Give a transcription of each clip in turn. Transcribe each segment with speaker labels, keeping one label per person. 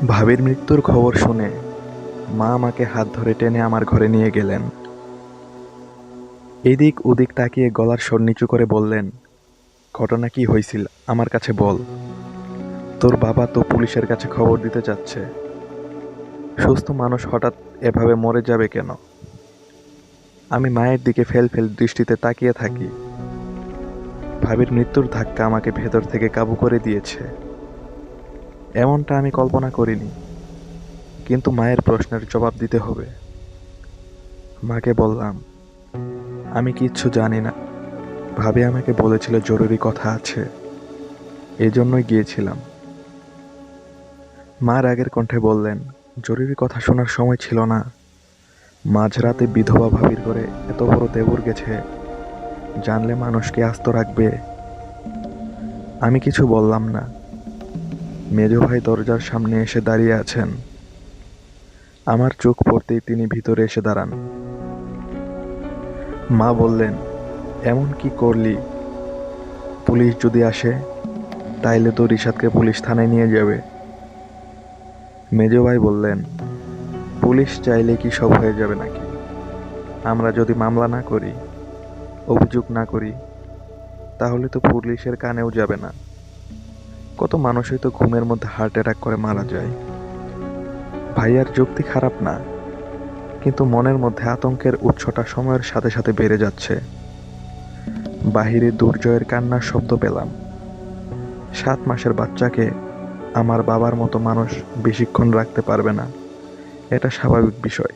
Speaker 1: ভাবির মৃত্যুর খবর শুনে মা আমাকে হাত ধরে টেনে আমার ঘরে নিয়ে গেলেন। এদিক ওদিক তাকিয়ে গলার স্বর নিচু করে বললেন, ঘটনা কি হয়েছিল আমার কাছে বল। তোর বাবা তো পুলিশের কাছে খবর দিতে যাচ্ছে। সুস্থ মানুষ হঠাৎ এভাবে মরে যাবে কেন? আমি মায়ের দিকে ফেল ফেল দৃষ্টিতে তাকিয়ে থাকি। ভাবির মৃত্যুর ধাক্কা আমাকে ভেতর থেকে কাবু করে দিয়েছে। এমনটা আমি কল্পনা করিনি, কিন্তু মায়ের প্রশ্নের জবাব দিতে হবে। মাকে বললাম, আমি কিচ্ছু জানি না। ভাবি আমাকে বলেছিল জরুরি কথা আছে, এজন্যই গিয়েছিলাম। মা রাগের কণ্ঠে বললেন, জরুরি কথা শোনার সময় ছিল না। মাঝরাতে বিধবা ভাবির করে এত বড় দেবর গেছে, জানলে মানুষকে আস্ত রাখবে। আমি কিছু বললাম না। মেজো ভাই দরজার সামনে এসে দাঁড়িয়ে আছেন। আমার চোখ পড়তেই তিনি ভিতরে এসে দাঁড়ান। মা বললেন, এমন কি করলি? পুলিশ যদি আসে, তাইলে তো রিশাদকে পুলিশ থানায় নিয়ে যাবে। মেজো ভাই বললেন, পুলিশ চাইলে কি সব হয়ে যাবে নাকি? আমরা যদি মামলা না করি, অভিযোগ না করি, তাহলে তো পুলিশের কানেও যাবে না। কত মানুষই তো ঘুমের মধ্যে হার্ট অ্যাটাক করে মারা যায়। ভাইয়ার যুক্তি খারাপ না, কিন্তু মনের মধ্যে আতঙ্কের উৎসটা সময়ের সাথে সাথে বেড়ে যাচ্ছে। বাহিরে দুর্জয়ের কান্নার শব্দ পেলাম। 7 মাসের বাচ্চাকে আমার বাবার মতো মানুষ বেশিক্ষণ রাখতে পারবে না, এটা স্বাভাবিক বিষয়।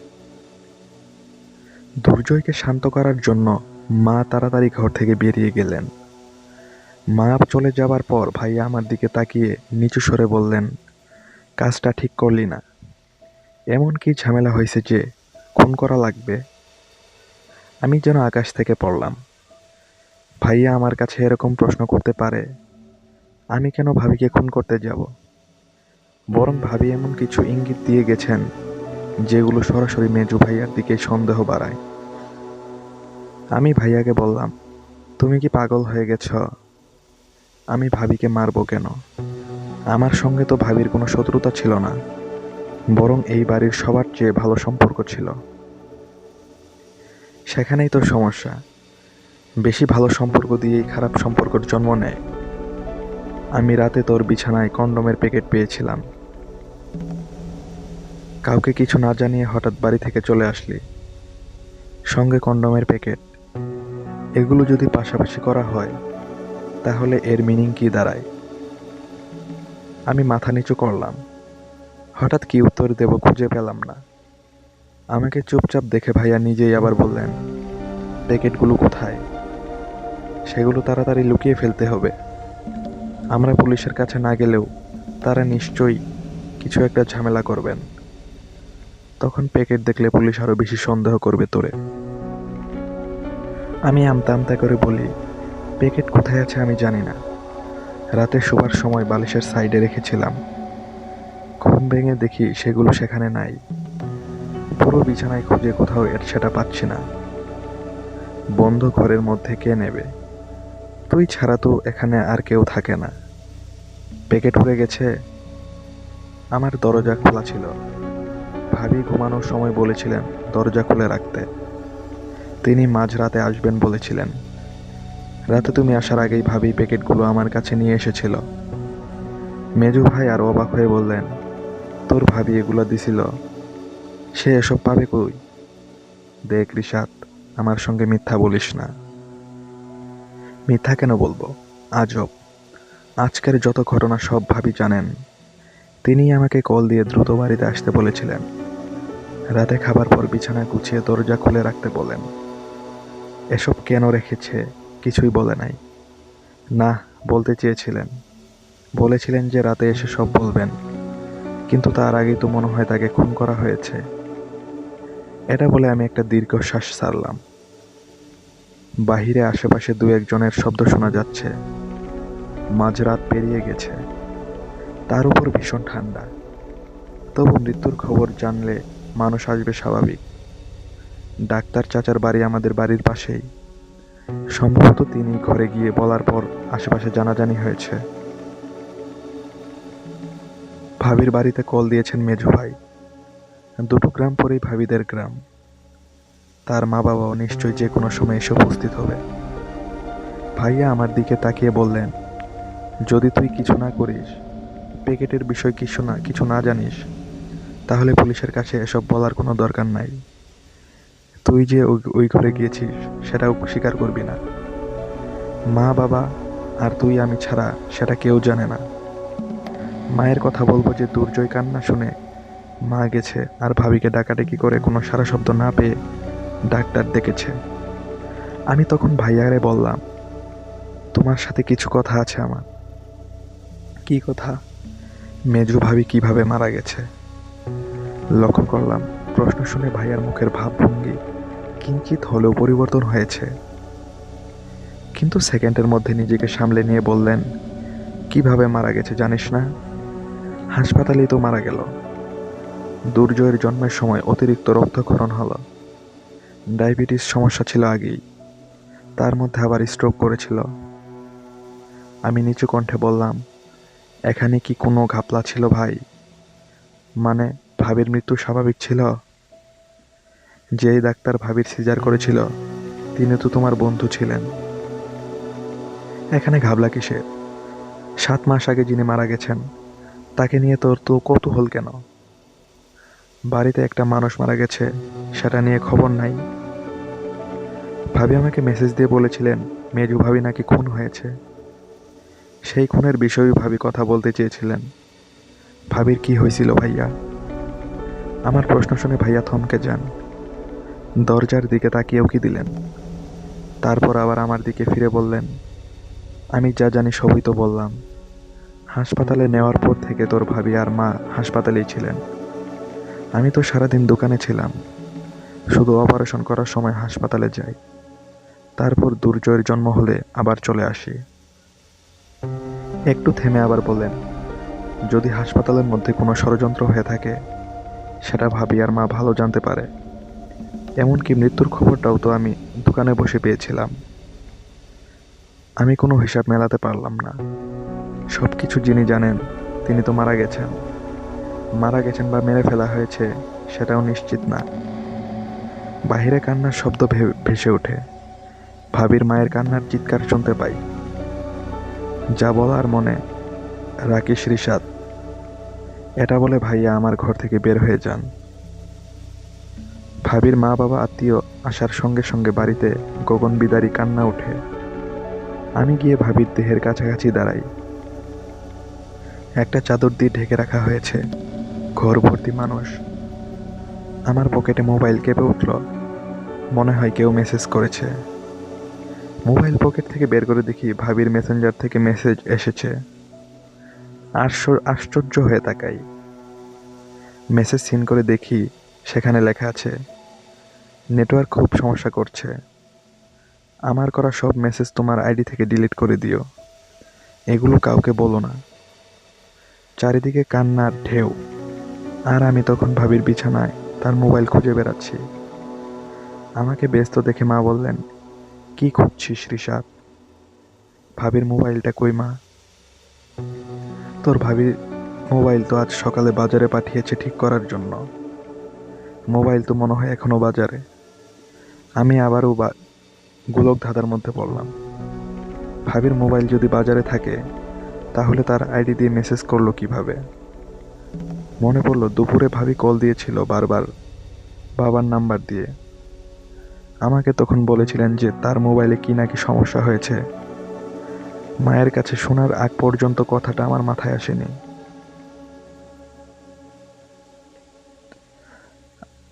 Speaker 1: দুর্জয়কে শান্ত করার জন্য মা তাড়াতাড়ি ঘর থেকে বেরিয়ে গেলেন। মা চলে যাবার পর ভাইয়া আমার দিকে তাকিয়ে নিচু স্বরে বললেন, কাজটা ঠিক করলি না। এমন কি ঝামেলা হয়েছে যে খুন করা লাগবে? আমি যেন আকাশ থেকে পড়লাম। ভাইয়া আমার কাছে এরকম প্রশ্ন করতে পারে? আমি কেন ভাবিকে খুন করতে যাব? বরং ভাবি এমন কিছু ইঙ্গিত দিয়ে গেছেন যেগুলো সরাসরি মেজু ভাইয়ার দিকে সন্দেহ বাড়ায়। আমি ভাইয়াকে বললাম, তুমি কি পাগল হয়ে গেছ? আমি ভাবিকে মারবো কেন? আমার সঙ্গে তো ভাবির কোনো শত্রুতা ছিল না, বরং এই বাড়ির সবার চেয়ে ভালো সম্পর্ক ছিল। সেখানেই তোর সমস্যা। বেশি ভালো সম্পর্ক দিয়েই খারাপ সম্পর্কের জন্ম নেয়। আমি রাতে তোর বিছানায় কন্ডোমের প্যাকেট পেয়েছিলাম। কাউকে কিছু না জানিয়ে হঠাৎ বাড়ি থেকে চলে আসলি, সঙ্গে কন্ডোমের প্যাকেট। এগুলো যদি পাশাপাশি করা হয়, তাহলে এর মিনিং কি দাঁড়ায়? আমি মাথা নিচু করলাম। হঠাৎ কি উত্তর দেব খুঁজে পেলাম না। আমাকে চুপচাপ দেখে ভাইয়া নিজেই আবার বললেন, প্যাকেটগুলো কোথায়? সেগুলো তাড়াতাড়ি লুকিয়ে ফেলতে হবে। আমরা পুলিশের কাছে না গেলেও তারা নিশ্চয়ই কিছু একটা ঝামেলা করবেন। তখন প্যাকেট দেখলে পুলিশ আরো বেশি সন্দেহ করবে তোরে। আমি আমতা আমতা করে বলি, প্যাকেট কোথায় আছে আমি জানি না। রাতে শোবার সময় বালিশের সাইডে রেখেছিলাম। ঘুম ভেঙে দেখি সেগুলো সেখানে নাই। পুরো বিছানায় খুঁজে কোথাও সেটা পাচ্ছি না। বন্ধ ঘরের মধ্যে কে নেবে? তুই ছাড়া তো এখানে আর কেউ থাকে না। প্যাকেট উড়ে গেছে। আমার দরজা খোলা ছিল। ভাবি ঘুমানোর সময় বলেছিলেন দরজা খুলে রাখতে। তিনি মাঝরাতে আসবেন বলেছিলেন। রাতে তুমি আসার আগেই ভাবি প্যাকেটগুলো আমার কাছে নিয়ে এসেছিল। মেজু ভাই আরো অবাক হয়ে বললেন, তোর ভাবি এগুলো দিছিল? সে এসব পাবে কই? দেখ রিশাদ, আমার সঙ্গে মিথ্যা বলিস না। মিথ্যা কেন বলবো? আজব। আজকের যত ঘটনা সব ভাবি জানেন। তিনিই আমাকে কল দিয়ে দ্রুত বাড়িতে আসতে বলেছিলেন। রাতে খাবার পর বিছানা গুছিয়ে দরজা খুলে রাখতে বলেন। এসব কেন রেখেছে কিছুই বলে নাই। না, বলতে চেয়েছিলেন। বলেছিলেন যে রাতে এসে সব বলবেন, কিন্তু তার আগেই তো মনে হয় তাকে খুন করা হয়েছে। এটা বলে আমি একটা দীর্ঘশ্বাস ছাড়লাম। বাহিরে আশেপাশে দু একজনের শব্দ শোনা যাচ্ছে। মাঝরাত পেরিয়ে গেছে, তার উপর ভীষণ ঠান্ডা। তবু মৃত্যুর খবর জানলে মানুষ আসবে স্বাভাবিক। ডাক্তার চাচার বাড়ি আমাদের বাড়ির পাশেই। সম্ভবত তিনি ঘরে গিয়ে বলার পর আশেপাশে জানাজানি হয়েছে। ভাবির বাড়িতে কল দিয়েছেন মেজু ভাই। 2টো গ্রাম পরেই ভাবিদের গ্রাম। তার মা বাবাও নিশ্চয়ই যে কোনো সময় এসে উপস্থিত হবে। ভাইয়া আমার দিকে তাকিয়ে বললেন, যদি তুই কিছু না করিস, পেকেটের বিষয় কিছু না জানিস, তাহলে পুলিশের কাছে এসব বলার কোনো দরকার নাই। তুই যে ওই ঘরে গিয়েছিস সেটাও স্বীকার করবি না। মা বাবা আর তুই আমি ছাড়া সেটা কেউ জানে না। মায়ের কথা বলবো যে দুর্জয় কান্না শুনে মা গেছে আর ভাবিকে ডাকাডাকি করে কোনো সারা শব্দ না পেয়ে ডাক্তার ডেকেছে। আমি তখন ভাইয়ারে বললাম, তোমার সাথে কিছু কথা আছে আমার। কি কথা? মেজু ভাবি কিভাবে মারা গেছে। লক্ষ্য করলাম প্রশ্ন শুনে ভাইয়ার মুখের ভাবভঙ্গি কিঞ্চিত হলেও পরিবর্তন হয়েছে, কিন্তু সেকেন্ডের মধ্যে নিজেকে সামলে নিয়ে বললেন, কিভাবে মারা গেছে জানিস না? হাসপাতালেই তো মারা গেল। দুর্জয়ের জন্মের সময় অতিরিক্ত রক্তক্ষরণ হলো। ডায়াবেটিস সমস্যা ছিল আগেই, তার মধ্যে আবার স্ট্রোক করেছিল। আমি নিচু কণ্ঠে বললাম, এখানে কি কোনো ঘাপলা ছিল ভাই? মানে ভাবির মৃত্যু স্বাভাবিক ছিল? যেই ডাক্তার ভাবির সিজার করেছিল তিনি তো তোমার বন্ধু ছিলেন। এখানে ঘাবলা কিসের? 7 মাস আগে যিনি মারা গেছেন তাকে নিয়ে তোর তো কৌতূহল কেন? বাড়িতে একটা মানুষ মারা গেছে, সেটা নিয়ে খবর নাই? ভাবি আমাকে মেসেজ দিয়ে বলেছিলেন মেজু ভাবি নাকি খুন হয়েছে। সেই খুনের বিষয়ে ভাবি কথা বলতে চেয়েছিলেন। ভাবির কি হয়েছিল ভাইয়া? আমার প্রশ্ন শুনে ভাইয়া থমকে যান। দরজার দিকে তাকিয়ে উকি দিলেন। তারপর আবার আমার দিকে ফিরে বললেন, আমি যা জানি সবই তো বললাম। হাসপাতালে নেওয়ার পর থেকে তোর ভাবি আর মা হাসপাতালেই ছিলেন। আমি তো সারাদিন দোকানে ছিলাম, শুধু অপারেশন করার সময় হাসপাতালে যাই। তারপর দুর্জয়ের জন্ম হলে আবার চলে আসি। একটু থেমে আবার বললেন, যদি হাসপাতালের মধ্যে কোনো ষড়যন্ত্র হয়ে থাকে সেটা ভাবি আর মা ভালো জানতে পারে। এমনকি মৃত্যুর খবরটাও তো আমি দোকানে বসে পেয়েছিলাম। আমি কোনো হিসাব মেলাতে পারলাম না। সব কিছু যিনি জানেন তিনি তো মারা গেছেন। মারা গেছেন বা মেরে ফেলা হয়েছে সেটাও নিশ্চিত না। বাহিরে কান্নার শব্দ ভেসে ওঠে। ভাবির মায়ের কান্নার চিৎকার শুনতে পাই। যা বলার মনে রাখিস রিশাদ, এটা বলে ভাইয়া আমার ঘর থেকে বের হয়ে যান। ভাবির মা বাবা আত্মীয় আসার সঙ্গে সঙ্গে বাড়িতে গগনবিদারী কান্না ওঠে। আমি গিয়ে ভাবির দেহের কাছাকাছি দাঁড়াই। একটা চাদর দিয়ে ঢেকে রাখা হয়েছে। ঘর ভর্তি মানুষ। আমার পকেটে মোবাইল কেঁপে উঠল। মনে হয় কেউ মেসেজ করেছে। মোবাইল পকেট থেকে বের করে দেখি ভাবির মেসেঞ্জার থেকে মেসেজ এসেছে। আশ্চর্য হয়ে তাকাই। মেসেজ সিন করে দেখি সেখানে লেখা আছে, নেটওয়ার্ক খুব সমস্যা করছে। আমার করা সব মেসেজ তোমার আইডি থেকে ডিলিট করে দিও। এগুলো কাউকে বলো না। চারিদিকে কান্নার ঢেউ। আর আমি তখন ভাবির বিছানায় তার মোবাইল খুঁজে বেড়াচ্ছি। আমাকে ব্যস্ত দেখে মা বললেন, কি খুঁজছিস রিশাদ? ভাবির মোবাইলটা কই মা? তোর ভাবির মোবাইল তো আজ সকালে বাজারে পাঠিয়েছে ঠিক করার জন্য। মোবাইল তো মনে হয় এখনো বাজারে। আমি আবারও গোলক ধাঁধার মধ্যে পড়লাম। ভাবির মোবাইল যদি বাজারে থাকে তাহলে তার আইডি দিয়ে মেসেজ করলো কিভাবে? মনে পড়লো দুপুরে ভাবি কল দিয়েছিল বারবার বাবার নাম্বার দিয়ে। আমাকে তখন বলেছিলেন যে তার মোবাইলে কি নাকি সমস্যা হয়েছে। মায়ের কাছে শোনার আগ পর্যন্ত কথাটা আমার মাথায় আসেনি।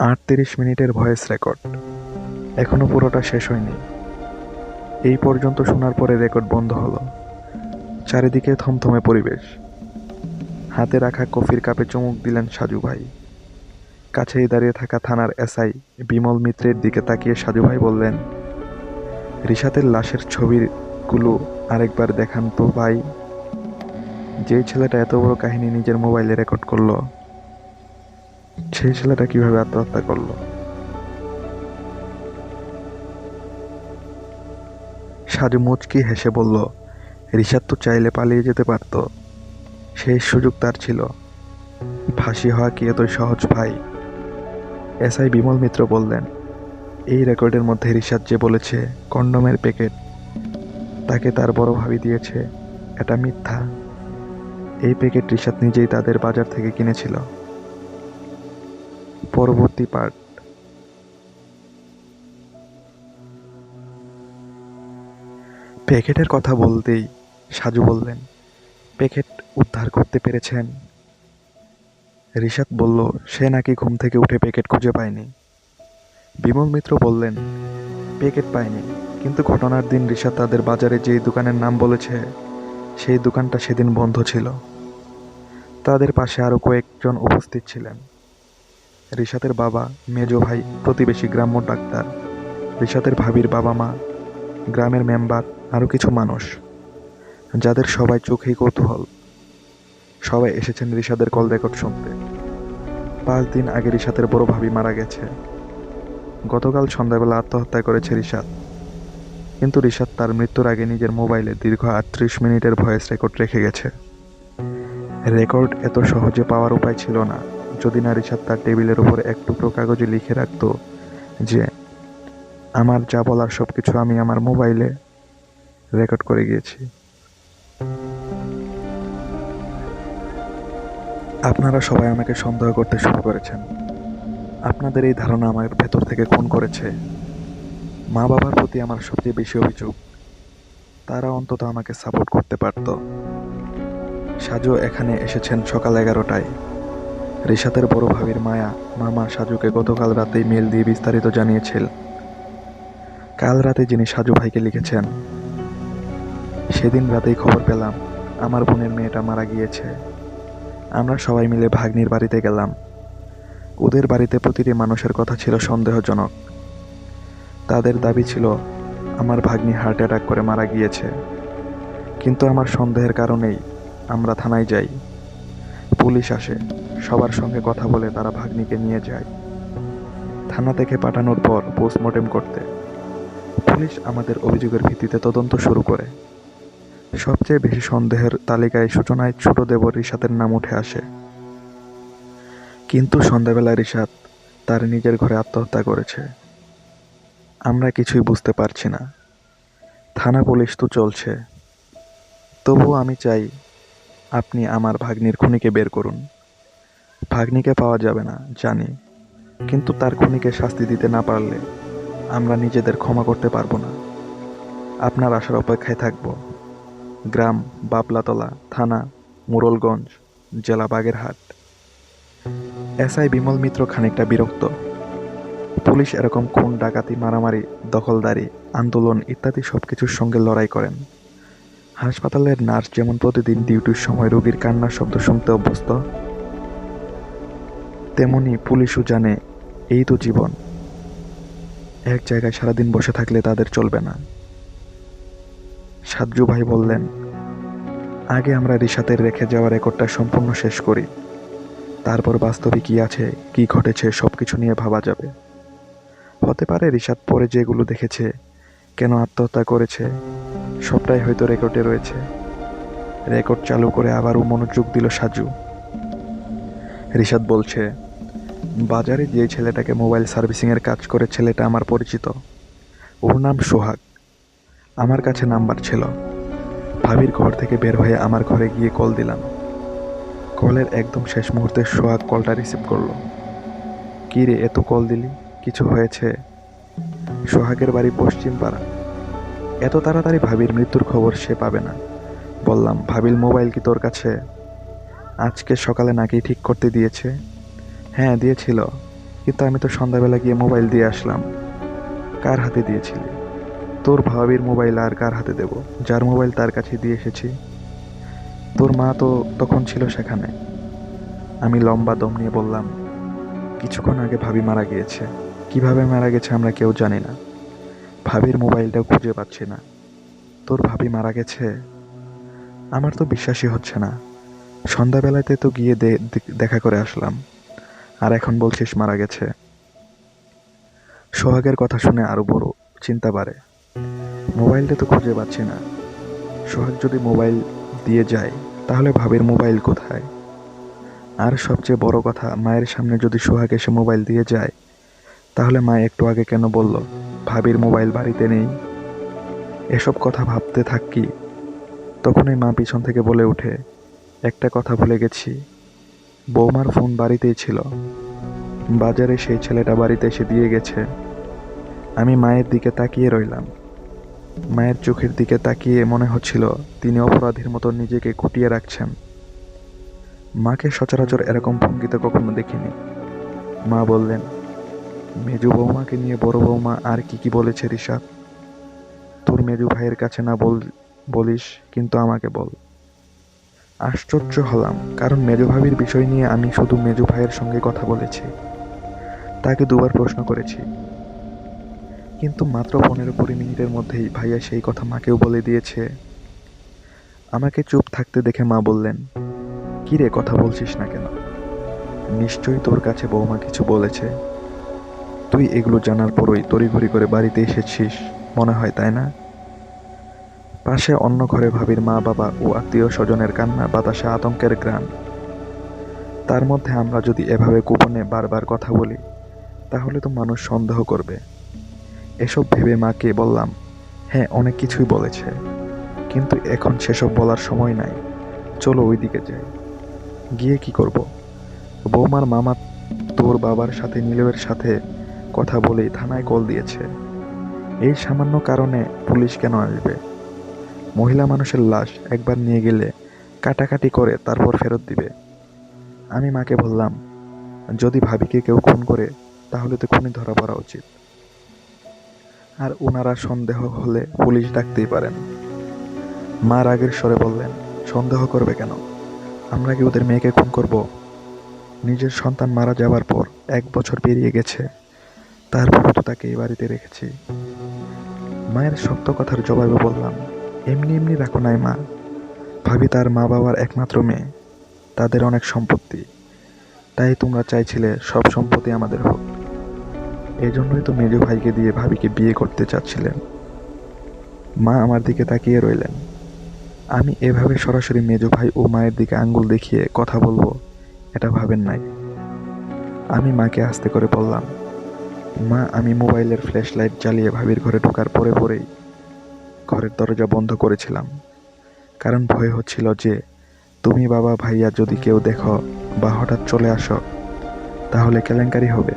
Speaker 1: 38 মিনিটের ভয়েস রেকর্ড এখনো পুরোটা শেষ হয়নি। এই পর্যন্ত শোনার পরে রেকর্ড বন্ধ হলো। চারিদিকে থমথমে পরিবেশ। হাতে রাখা কফির কাপে চুমুক দিলেন সাজু ভাই। কাছেই দাঁড়িয়ে থাকা থানার এসআই বিমল মিত্রের দিকে তাকিয়ে সাজু ভাই বললেন, রিশাতের লাশের ছবিগুলো আরেকবার দেখান তো ভাই। যেই ছেলেটা এত বড় কাহিনী নিজের মোবাইলে রেকর্ড করলো, সেই ছেলেটা কিভাবে আত্মহত্যা করলো? সাজু মুচকি হেসে বলল, রিশাদ তো চাইলে পালিয়ে যেতে পারত। সেই সুযোগ তার ছিল, ফাঁসি হওয়া কি এতই সহজ ভাই? এসআই বিমল মিত্র বললেন, এই রেকর্ডের মধ্যে রিশাদ যে বলেছে কন্ডোমের প্যাকেট তাকে তার বড় ভাবি দিয়েছে, এটা মিথ্যা। এই প্যাকেট রিশাদ নিজেই তাদের বাজার থেকে কিনেছিল। পরবর্তী পার্ট। প্যাকেটের কথা বলতেই সাজু বললেন, প্যাকেট উদ্ধার করতে পেরেছেন? রিশাদ বলল, সে নাকি ঘুম থেকে উঠে প্যাকেট খুঁজে পায়নি। বিমল মিত্র বললেন, প্যাকেট পায়নি, কিন্তু ঘটনার দিন রিশাদ তাদের বাজারে যেই দোকানের নাম বলেছে সেই দোকানটা সেদিন বন্ধ ছিল। তাদের পাশে আরও কয়েকজন উপস্থিত ছিলেন। রিশাদের বাবা, মেজো ভাই, প্রতিবেশী, গ্রাম্য ডাক্তার, রিশাদের ভাবির বাবা মা, গ্রামের মেম্বার, আরও কিছু মানুষ, যাদের সবাই চোখেই কৌতূহল। সবাই এসেছেন রিশাদের কল রেকর্ড শুনতে। 5 দিন আগে রিশাদের বড় ভাবি মারা গেছে। গতকাল সন্ধ্যাবেলা আত্মহত্যা করেছে রিশাদ। কিন্তু রিশাদ তার মৃত্যুর আগে নিজের মোবাইলে দীর্ঘ 38 মিনিটের ভয়েস রেকর্ড রেখে গেছে। রেকর্ড এত সহজে পাওয়ার উপায় ছিল না যদি না রিশাদ তার টেবিলের উপর এক টুকরো কাগজে লিখে রাখত যে, আমার যা বলার সবকিছু আমি আমার মোবাইলে রেকর্ড করে গিয়েছি। আপনারা সবাই আমাকে সন্দেহ করতে শুরু করেছেন। আপনাদের এই ধারণা আমার ভেতর থেকে খুন করেছে। মা বাবার প্রতি আমার সবচেয়ে বেশি অভিযোগ। তারা অন্তত আমাকে সাপোর্ট করতে পারত। সাজু এখানে এসেছেন সকাল 11টায়। রিশাদের বড় ভাবির মায়া মামা সাজুকে গতকাল রাতেই মেল দিয়ে বিস্তারিত জানিয়েছিল। কাল রাতে যিনি সাজু ভাইকে লিখেছেন, সেদিন রাতেই খবর পেলাম আমার বোনের মেয়েটা মারা গিয়েছে। আমরা সবাই মিলে ভাগ্নির বাড়িতে গেলাম। ওদের বাড়িতে প্রতিটি মানুষের কথা ছিল সন্দেহজনক। তাদের দাবি ছিল আমার ভাগ্নি হার্ট অ্যাটাক করে মারা গিয়েছে। কিন্তু আমার সন্দেহের কারণেই আমরা থানায় যাই। পুলিশ আসে, সবার সঙ্গে কথা বলে তারা ভাগ্নিকে নিয়ে যায় থানা থেকে পাঠানোর পর পোস্টমর্টেম করতে। পুলিশ আমাদের অভিযোগের ভিত্তিতে তদন্ত শুরু করে। সবচেয়ে বেশি সন্দেহের তালিকায় সূচনায় ছোট দেবর রিশাদের নাম উঠে আসে। কিন্তু সন্ধ্যাবেলা রিশাদ তার নিজের ঘরে আত্মহত্যা করেছে। আমরা কিছুই বুঝতে পারছি না। থানা পুলিশ তো চলছে। তবুও আমি চাই আপনি আমার ভাগ্নির খুনিকে বের করুন। ভাগ্নিকে পাওয়া যাবে না জানি, কিন্তু তার খুনিকে শাস্তি দিতে না পারলে আমরা নিজেদের ক্ষমা করতে পারবো না। আপনার আসার অপেক্ষায় থাকব। গ্রাম বাবলাতলা, থানা মোড়লগঞ্জ, জেলা বাগেরহাট। এসআই বিমল মিত্র খানিকটা বিরক্ত। পুলিশ এরকম খুন, ডাকাতি, মারামারি, দখলদারি, আন্দোলন ইত্যাদি সবকিছুর সঙ্গে লড়াই করেন। হাসপাতালের নার্স যেমন প্রতিদিন ডিউটির সময় রোগীর কান্নার শব্দ শুনতে অভ্যস্ত, তেমনি পুলিশও জানে এই তো জীবন। এক জায়গায় সারাদিন বসে থাকলে তাদের চলবে না। সাজ্জু ভাই বললেন, আগে আমরা রিশাদের রেখে যাওয়া রেকর্ডটা সম্পূর্ণ শেষ করি, তারপর বাস্তবে কি আছে, কি ঘটেছে সবকিছু নিয়ে ভাবা যাবে। হতে পারে রিশাদ পরে যেগুলো দেখেছে, কেন আত্মহত্যা করেছে, সবটাই হয়তো রেকর্ডে রয়েছে। রেকর্ড চালু করে আবারও মনোযোগ দিল সাজু। রিশাদ বলছে, বাজারে যে ছেলেটাকে মোবাইল সার্ভিসিংয়ের কাজ করে ছেলেটা আমার পরিচিত। ওর নাম সোহাগ। আমার কাছে নাম্বার ছিল। ভাবির ঘর থেকে বের হয়ে আমার ঘরে গিয়ে কল দিলাম। কলের একদম শেষ মুহূর্তে সোহাগ কলটা রিসিভ করলো। কি রে, এত কল দিলি, কিছু হয়েছে? সোহাগের বাড়ি পশ্চিম পাড়া। এত তাড়াতাড়ি ভাবির মৃত্যুর খবর সে পাবে না। বললাম, ভাবির মোবাইল কি তোর কাছে? আজকে সকালে নাকি ঠিক করতে দিয়েছে। হ্যাঁ দিয়েছিল, কিন্তু আমি তো সন্ধ্যাবেলা গিয়ে মোবাইল দিয়ে আসলাম। কার হাতে দিয়েছিলি? তোর ভাবির মোবাইল আর কার হাতে দেব, যার মোবাইল তার কাছে দিয়ে এসেছি। তোর মা তো তখন ছিল সেখানে। আমি লম্বা দম নিয়ে বললাম, কিছুক্ষণ আগে ভাবি মারা গিয়েছে। কিভাবে মারা গেছে আমরা কেউ জানি না। ভাবির মোবাইলটাও খুঁজে পাচ্ছি না। তোর ভাবি মারা গেছে? আমার তো বিশ্বাসই হচ্ছে না। সন্ধ্যাবেলাতে তো গিয়ে দেখা করে আসলাম, আর এখন বলছিস মারা গেছে। সোহাগের কথা শুনে আরো বড় চিন্তা বাড়ে। মোবাইলটা তো খুঁজে পাচ্ছি না। সোহাগ যদি মোবাইল দিয়ে যায়, তাহলে ভাবির মোবাইল কোথায়? আর সবচেয়ে বড় কথা, মায়ের সামনে যদি সোহাগ এসে মোবাইল দিয়ে যায়, তাহলে মা একটু আগে কেন বলল ভাবির মোবাইল বাড়িতে নেই? এসব কথা ভাবতে থাকি, তখনই মা পিছন থেকে বলে ওঠে, একটা কথা ভুলে গেছি, বৌমার ফোন বাড়িতেই ছিল, বাজারে সেই ছেলেটা বাড়িতে এসে দিয়ে গেছে। আমি মায়ের দিকে তাকিয়ে রইলাম। মায়ের চোখের দিকে তাকিয়ে মনে হচ্ছিল তিনি অপরাধীর মতো নিজেকে গুটিয়ে রাখছেন। মাকে সচরাচর এরকম ভঙ্গিতে কখনো দেখিনি। মা বললেন, মেজু বৌমাকে নিয়ে বড় বৌমা আর কি কি বলেছে ঋষাদ? তোর মেজু ভাইয়ের কাছে না বলিস, কিন্তু আমাকে বল। আশ্চর্য হলাম, কারণ মেজু ভাবির বিষয় নিয়ে আমি শুধু মেজু ভাইয়ের সঙ্গে কথা বলেছি, তাকে দুবার প্রশ্ন করেছি, কিন্তু মাত্র 15-20 মিনিটের মধ্যেই ভাইয়া সেই কথা মাকেও বলে দিয়েছে। আমাকে চুপ থাকতে দেখে মা বললেন, কি রে, কথা বলছিস না কেন? নিশ্চয়ই তোর কাছে বৌমা কিছু বলেছে। তুই এগুলো জানার পরই তড়িঘড়ি করে বাড়িতে এসেছিস মনে হয়, তাই না? পাশে অন্য ঘরে ভাবির মা বাবা ও আত্মীয় স্বজনের কান্না, বাতাসে আতঙ্কের গ্রান। তার মধ্যে আমরা যদি এভাবে গোপনে বারবার কথা বলি, তাহলে তো মানুষ সন্দেহ করবে। এসব ভেবে মাকে বললাম, হ্যাঁ, অনেক কিছুই বলেছে, কিন্তু এখন সেসব বলার সময় নাই, চলো ওইদিকে যাই। গিয়ে কি করব? বৌমার মামা তোর বাবার সাথে নীলয়ের সাথে কথা বলেই থানায় কল দিয়েছে। এই সামান্য কারণে পুলিশ কেন আসবে? মহিলা মানুষের লাশ একবার নিয়ে গেলে কাটাকাটি করে তারপর ফেরত দিবে। আমি মাকে বললাম, যদি ভাবিকে কেউ খুন করে, তাহলে তো খুনি ধরা পড়া উচিত। আর ওনারা সন্দেহ হলে পুলিশ ডাকতেই পারেন। মা রাগের স্বরে বললেন, সন্দেহ করবে কেন? আমরা কি ওদের মেয়েকে খুন করব? নিজের সন্তান মারা যাবার পর 1 বছর পেরিয়ে গেছে, তারপরও তো তাকে এই বাড়িতে রেখেছি। মায়ের শক্ত কথার জবাবে বললাম, এমনি এমনি রাখো নাই মা, ভাবি তার মা বাবার একমাত্র মেয়ে, তাদের অনেক সম্পত্তি, তাই তোমরা চাইছিলে সব সম্পত্তি আমাদের হোক। এজন্যই তো মেজো ভাইকে দিয়ে ভাবিকে বিয়ে করতে চাচ্ছিলেন। মা আমার দিকে তাকিয়ে রইলেন। আমি এভাবে সরাসরি মেজো ভাই ও মায়ের দিকে আঙ্গুল দেখিয়ে কথা বলবো, এটা ভাবেন নাই। আমি মাকে আস্তে করে বললাম, মা, আমি মোবাইলের ফ্ল্যাশ লাইট জ্বালিয়ে ভাবির ঘরে ঢোকার পরেই ঘরের দরজা বন্ধ করেছিলাম, কারণ ভয় হচ্ছিল যে তুমি, বাবা, ভাইয়া যদি কেউ দেখো বা হঠাৎ চলে আসো, তাহলে কেলেঙ্কারি হবে।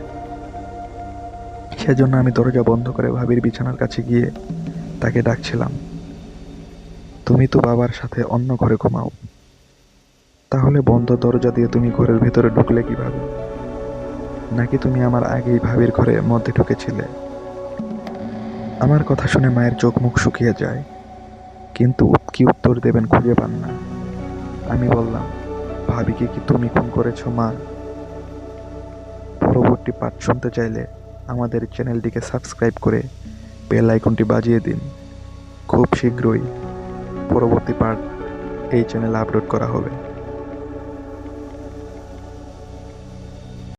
Speaker 1: সেজন্য আমি দরজা বন্ধ করে ভাবির বিছানার কাছে গিয়ে তাকে ডাকছিলাম, তুমি তো বাবার সাথে অন্য ঘরে ঘুমাও, তাহলে বন্ধ দরজা দিয়ে তুমি ঘরের ভেতরে ঢুকলে কিভাবে? নাকি তুমি আমার আগেই ভাবির ঘরের মধ্যে ঢুকেছিলে? আমার কথা শুনে মায়ের চোখ মুখ শুকিয়ে যায়, কিন্তু কি উত্তর দেবেন খুঁজে পান না। আমি বললাম, ভাবিকে কি তুমি খুন করেছো মা? পরবর্তী পার্ট শুনতে চাইলে আমাদের চ্যানেলটিকে সাবস্ক্রাইব করে বেল আইকনটি বাজিয়ে দিন। খুব শীঘ্রই পরবর্তী পার্ট এই চ্যানেলে আপলোড করা হবে।